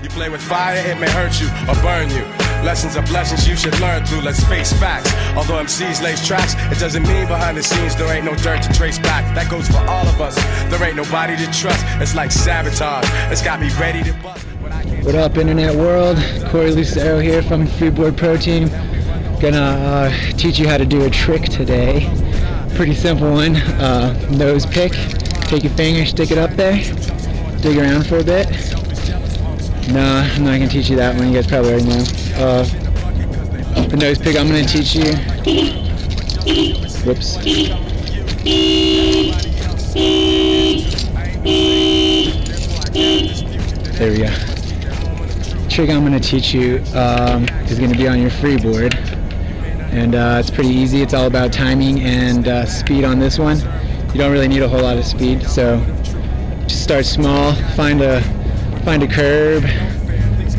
You play with fire, it may hurt you or burn you. Lessons are blessings you should learn through, let's face facts. Although MCs lace tracks, it doesn't mean behind the scenes there ain't no dirt to trace back. That goes for all of us, there ain't nobody to trust. It's like sabotage, it's got me ready to bust. What up, internet world? Corey Lucero here from Freeboard Pro Team. Gonna teach you how to do a trick today. Pretty simple one. Nose pick. Take your finger, stick it up there, dig around for a bit. Nah, I'm not gonna teach you that one. You guys probably already know. The nose pick I'm gonna teach you. Whoops. There we go. Trick I'm going to teach you is going to be on your freeboard, and it's pretty easy. It's all about timing and speed on this one. You don't really need a whole lot of speed, so just start small. Find a curb.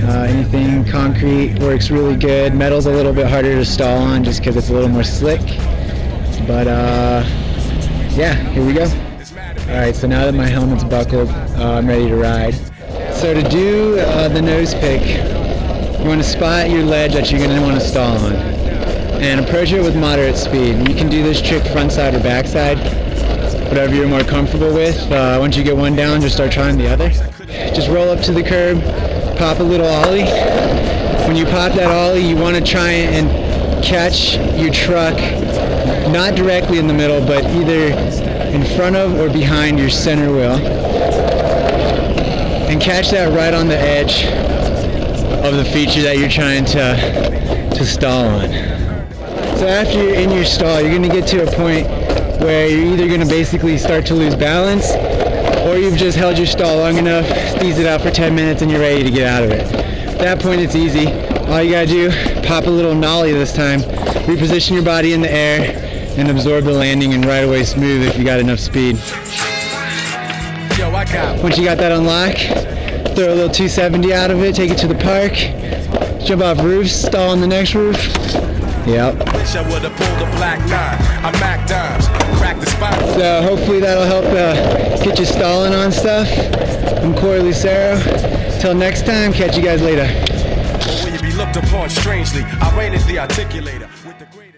Anything concrete works really good. Metal's a little bit harder to stall on just because it's a little more slick. But yeah, here we go. All right, so now that my helmet's buckled, I'm ready to ride. So to do the nose pick, you want to spot your ledge that you're going to want to stall on and approach it with moderate speed. You can do this trick front side or back side, whatever you're more comfortable with. Once you get one down, just start trying the other. Just roll up to the curb, pop a little ollie. When you pop that ollie, you want to try and catch your truck not directly in the middle, but either in front of or behind your center wheel. And catch that right on the edge of the feature that you're trying to stall on. So after you're in your stall, you're going to get to a point where you're either going to basically start to lose balance, or you've just held your stall long enough, squeeze it out for 10 minutes, and you're ready to get out of it. At that point, it's easy. All you got to do, pop a little nollie this time, reposition your body in the air, and absorb the landing and ride away smooth if you got enough speed. Once you got that unlocked, throw a little 270 out of it, take it to the park, jump off roofs, stall on the next roof. Yep. So hopefully that'll help get you stalling on stuff. I'm Corey Lucero. Till next time, catch you guys later. Will you be looked upon strangely? I reign as the articulator with the greatest